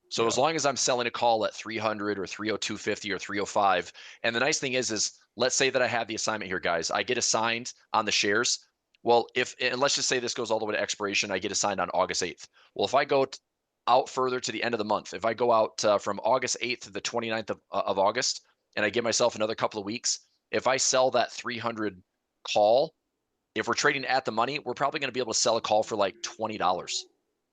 So as long as I'm selling a call at 300 or 302.50 or 305, and the nice thing is let's say that I have the assignment here, guys. I get assigned on the shares. Well, and let's just say this goes all the way to expiration, I get assigned on August 8th. Well, if I go out further to the end of the month, if I go out from August 8th to the 29th of August, and I give myself another couple of weeks, if I sell that 300 call, if we're trading at the money, we're probably going to be able to sell a call for like $20.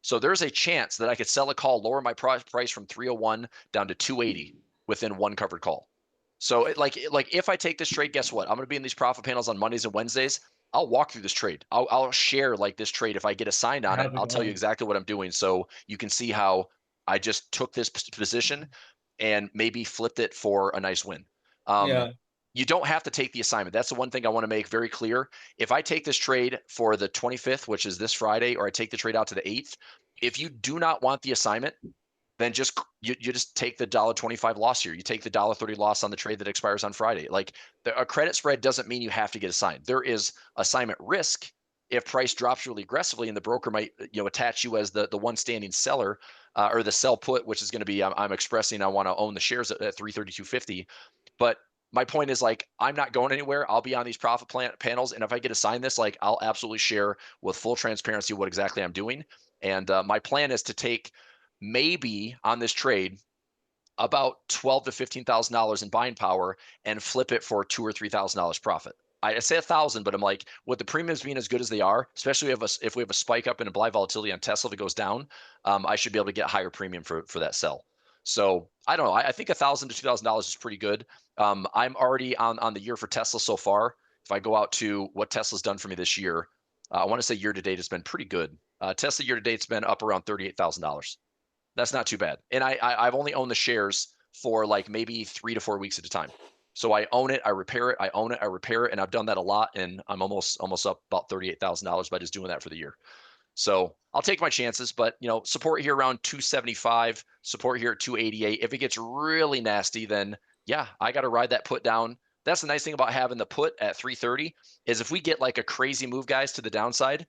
So there's a chance that I could sell a call, lower my price from 301 down to 280 within one covered call. So like if I take this trade, guess what? I'm going to be in these profit panels on Mondays and Wednesdays. I'll walk through this trade. I'll share like this trade. If I get assigned on it, I'll tell you exactly what I'm doing. So you can see how I just took this position and maybe flipped it for a nice win. You don't have to take the assignment. That's the one thing I want to make very clear. If I take this trade for the 25th, which is this Friday, or I take the trade out to the 8th, if you do not want the assignment, then you just take the $1.25 loss here. You take the $1.30 loss on the trade that expires on Friday. Like a credit spread doesn't mean you have to get assigned. There is assignment risk if price drops really aggressively, and the broker might attach you as the one standing seller or the sell put, which is going to be I'm expressing I want to own the shares at 332.50. But my point is, like, I'm not going anywhere. I'll be on these profit panels, and if I get assigned this, like, I'll absolutely share with full transparency what exactly I'm doing. And my plan is to take maybe on this trade about $12,000 to $15,000 in buying power and flip it for $2,000 or $3,000 profit. I say 1,000, but I'm like, with the premiums being as good as they are, especially if we have a spike up in implied volatility on Tesla, if it goes down, I should be able to get higher premium for that sell. So I don't know. I think $1,000 to $2,000 is pretty good. I'm already on the year for Tesla so far. If I go out to what Tesla's done for me this year, I want to say year to date has been pretty good. Tesla year to date's been up around $38,000. That's not too bad. And I've only owned the shares for like maybe 3 to 4 weeks at a time. So I own it, I repair it, I own it, I repair it, and I've done that a lot. And I'm almost up about $38,000 by just doing that for the year. So I'll take my chances, but support here around 275, support here at 288. If it gets really nasty, then yeah, I got to ride that put down. That's the nice thing about having the put at 330 is if we get like a crazy move, guys, to the downside,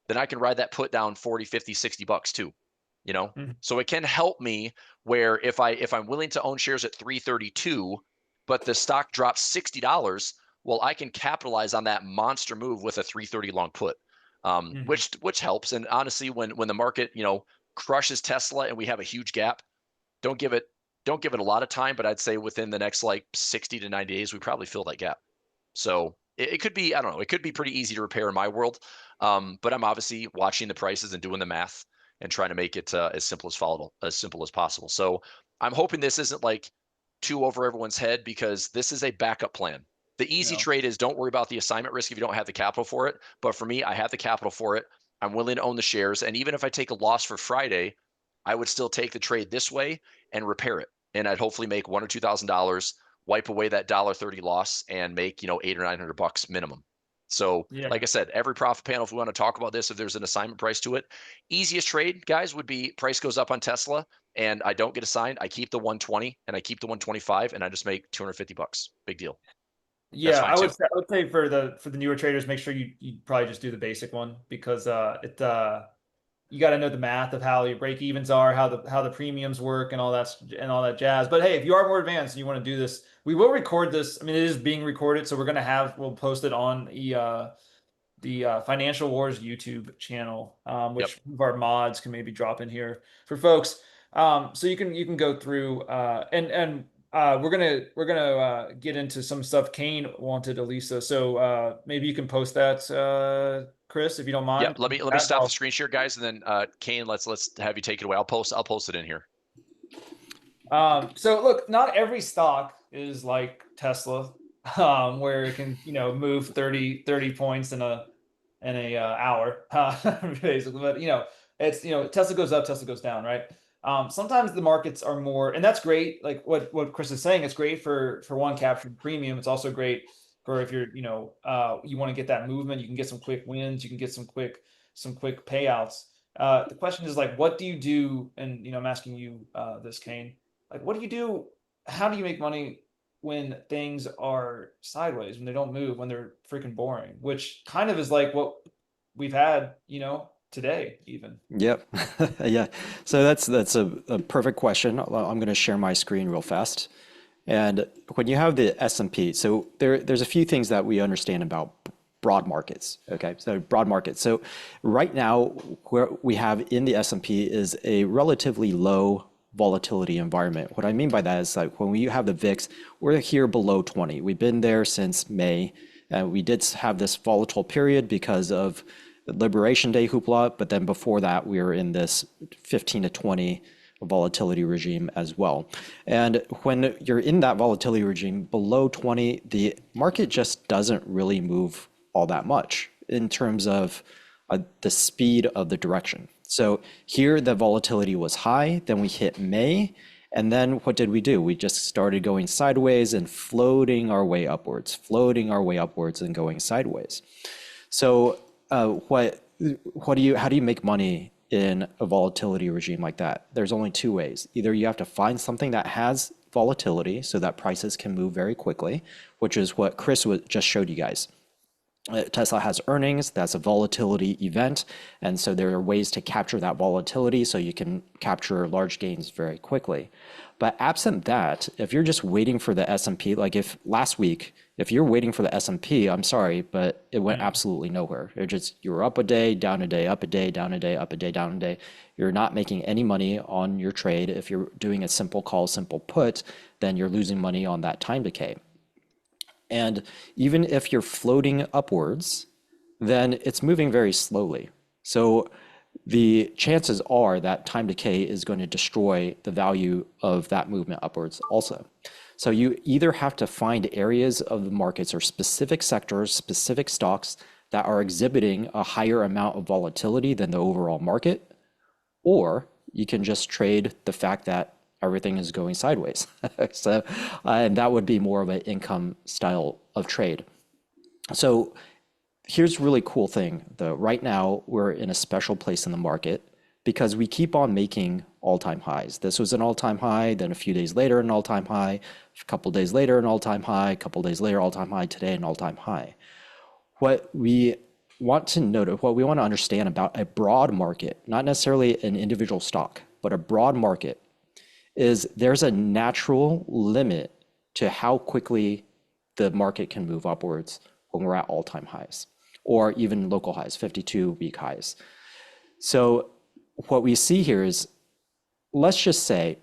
then I can ride that put down 40, 50, 60 bucks too. So it can help me where if I'm willing to own shares at 332, but the stock drops $60, well, I can capitalize on that monster move with a 330 long put, which helps. And honestly, when the market crushes Tesla and we have a huge gap, don't give it a lot of time, but I'd say within the next like 60 to 90 days, we probably fill that gap. So it could be, I don't know, it could be pretty easy to repair in my world. But I'm obviously watching the prices and doing the math and trying to make it as simple as possible. So I'm hoping this isn't like too over everyone's head because this is a backup plan. The easy trade is don't worry about the assignment risk if you don't have the capital for it. But for me, I have the capital for it. I'm willing to own the shares. And even if I take a loss for Friday, I would still take the trade this way and repair it. And I'd hopefully make $1,000 or $2,000, wipe away that $1.30 loss and make, $800 or $900 minimum. So like I said, every profit panel, if we want to talk about this, if there's an assignment price to it, easiest trade, guys, would be price goes up on Tesla and I don't get assigned. I keep the 120 and I keep the 125 and I just make $250. Big deal. Yeah, I would say for the newer traders, make sure you probably just do the basic one because you got to know the math of how your break evens are, how the premiums work, and all that jazz. But hey, if you are more advanced and you want to do this, we will record this. I mean, it is being recorded, so we'll post it on the Financial Wars YouTube channel, which our mods can maybe drop in here for folks. So you can go through and we're gonna get into some stuff Kane wanted, Elisa. So maybe you can post that, Chris, if you don't mind. Yeah, let me stop the screen share, guys, and then Kane, let's have you take it away. I'll post it in here. So look, not every stock is like Tesla, where it can move 30 points in a hour, basically. But it's Tesla goes up, Tesla goes down, right? Sometimes the markets are more, and that's great. Like what Chris is saying, it's great for one captured premium. It's also great for if you're you want to get that movement, you can get some quick wins, you can get some quick payouts. The question is like, what do you do? And I'm asking you this, Kane. Like, what do you do? How do you make money when things are sideways, when they don't move, when they're freaking boring? Which kind of is like what we've had, today even. Yep. Yeah. So that's a perfect question. I'm going to share my screen real fast. And when you have the S&P, so there's a few things that we understand about broad markets. Okay. So broad markets. So right now where we have in the S&P is a relatively low volatility environment. What I mean by that is like when we have the VIX, we're here below 20. We've been there since May. And we did have this volatile period because of Liberation Day hoopla, but then before that, we were in this 15 to 20 volatility regime as well. And when you're in that volatility regime below 20, the market just doesn't really move all that much in terms of the speed of the direction. So here the volatility was high, then we hit May, and then what did we do? We just started going sideways and floating our way upwards and going sideways. So how do you make money in a volatility regime like that? There's only two ways. Either you have to find something that has volatility so that prices can move very quickly, which is what Chris just showed you guys. Tesla has earnings, that's a volatility event, and so there are ways to capture that volatility so you can capture large gains very quickly. But absent that, if you're just waiting for the S&P, like if last week, if you're waiting for the S&P, I'm sorry, but it went absolutely nowhere. You're up a day, down a day, up a day, down a day, up a day, down a day. You're not making any money on your trade. If you're doing a simple call, simple put, then you're losing money on that time decay. And even if you're floating upwards, then it's moving very slowly. So the chances are that time decay is going to destroy the value of that movement upwards also. So you either have to find areas of the markets or specific sectors, specific stocks that are exhibiting a higher amount of volatility than the overall market, or you can just trade the fact that everything is going sideways. So, and that would be more of an income style of trade. So here's a really cool thing though. Right now, we're in a special place in the market because we keep on making all-time highs. This was an all-time high, then a few days later, an all-time high, a couple days later, an all-time high, a couple days later, all-time high, today, an all-time high. What we want to note, what we want to understand about a broad market, not necessarily an individual stock, but a broad market, is there's a natural limit to how quickly the market can move upwards when we're at all-time highs, or even local highs, 52-week highs. So what we see here is, let's just say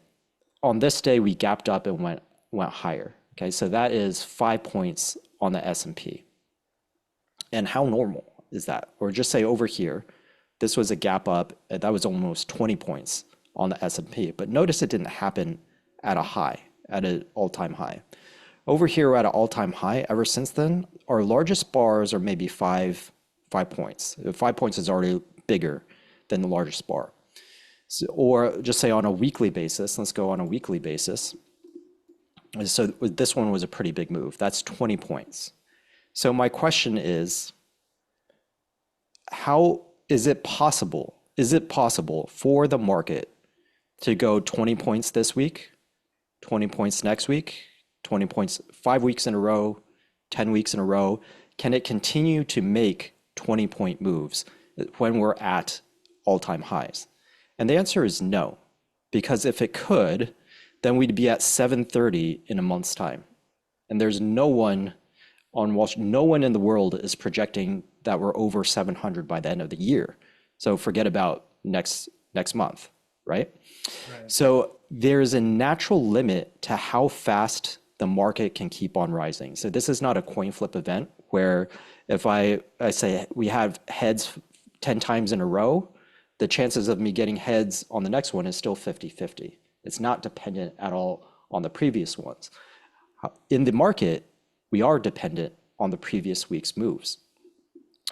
on this day we gapped up and went higher. Okay, so that is 5 points on the S&P. And how normal is that? Or just say over here, this was a gap up, that was almost 20 points on the S&P. But notice it didn't happen at a high, at an all-time high. Over here, we're at an all-time high. Ever since then, our largest bars are maybe 5 points. 5 points is already bigger than the largest bar. So, or just say on a weekly basis, let's go on a weekly basis. So this one was a pretty big move. That's 20 points. So my question is, how is it possible? Is it possible for the market to go 20 points this week, 20 points next week, 20 points 5 weeks in a row, 10 weeks in a row? Can it continue to make 20-point moves when we're at all-time highs? And the answer is no, because if it could, then we'd be at 730 in a month's time. And there's no one on Wall Street, no one in the world is projecting that we're over 700 by the end of the year. So forget about next month, right? So there's a natural limit to how fast the market can keep on rising. So this is not a coin flip event where if I say we have heads 10 times in a row, the chances of me getting heads on the next one is still 50-50. It's not dependent at all on the previous ones. In the market, we are dependent on the previous week's moves.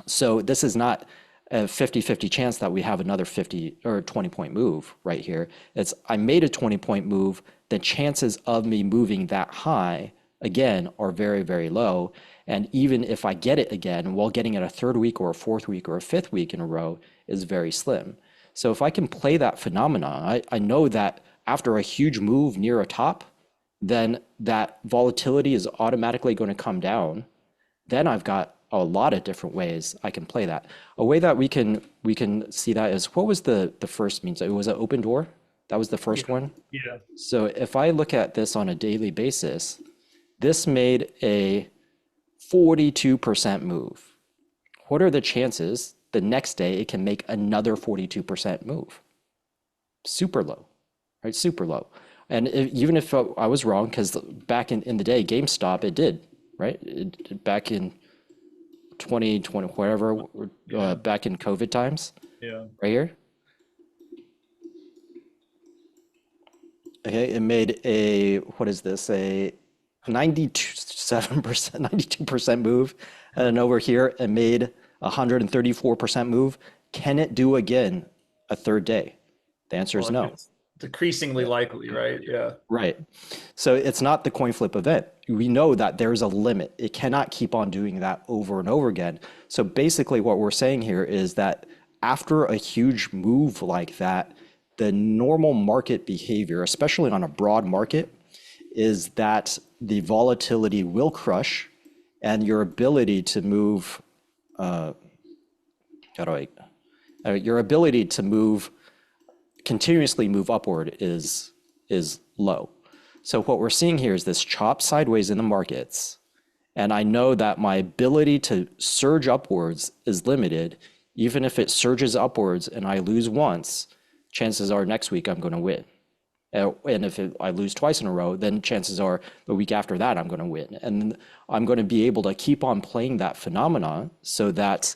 So this is not a 50-50 chance that we have another 50 or 20-point move right here. It's I made a 20-point move. The chances of me moving that high again are very, very low. And even if I get it again, while getting it a third week or a fourth week or a fifth week in a row is very slim. So if I can play that phenomenon, I know that after a huge move near a top, then that volatility is automatically going to come down. Then I've got a lot of different ways I can play that. A way that we can see that is, what was the first means? It was an open door. That was the first one. Yeah. So if I look at this on a daily basis, this made a 42% move. What are the chances the next day it can make another 42% move? Super low, right? Super low. And even if I was wrong, because back in the day, GameStop, it did, right? Back in 2020, whatever, back in COVID times, right here. Okay, it made a, what is this, a 92% move. And then over here, it made 134% move. Can it do again a third day? The answer is no. It's decreasingly likely, right? Yeah. Right. So it's not the coin flip event. We know that there's a limit. It cannot keep on doing that over and over again. So basically what we're saying here is that after a huge move like that, the normal market behavior, especially on a broad market, is that the volatility will crush and your ability to move, your ability to move, continuously move upward is low. So what we're seeing here is this chop sideways in the markets. And I know that my ability to surge upwards is limited. Even if it surges upwards and I lose once, chances are next week I'm going to win. And if I lose twice in a row, then chances are the week after that I'm going to win, and I'm going to be able to keep on playing that phenomena so that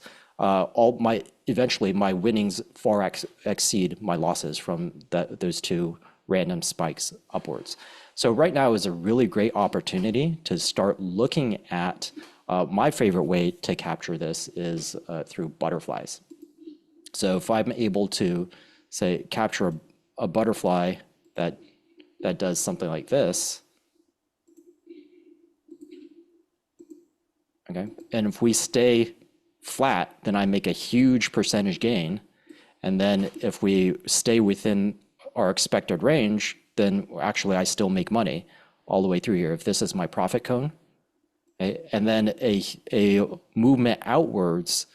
eventually my winnings far exceed my losses from those two random spikes upwards. So right now is a really great opportunity to start looking at my favorite way to capture this is through butterflies. So if I'm able to say capture a butterfly that does something like this, okay, and if we stay flat, then I make a huge percentage gain, and then if we stay within our expected range, then actually I still make money all the way through here. If this is my profit cone, okay, and then a movement outwards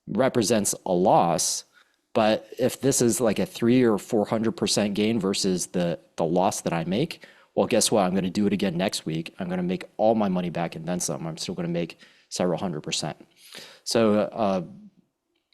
represents a loss. But if this is like a 300 or 400% gain versus the loss that I make, well, guess what? I'm going to do it again next week. I'm going to make all my money back and then some. I'm still going to make several 100%. So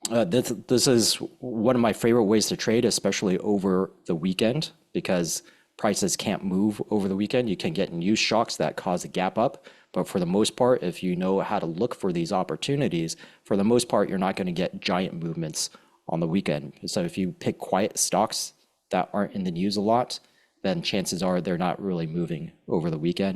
this is one of my favorite ways to trade, especially over the weekend, because prices can't move over the weekend. You can get news shocks that cause a gap up. But for the most part, if you know how to look for these opportunities, for the most part, you're not going to get giant movements on the weekend. So if you pick quiet stocks that aren't in the news a lot, then chances are they're not really moving over the weekend.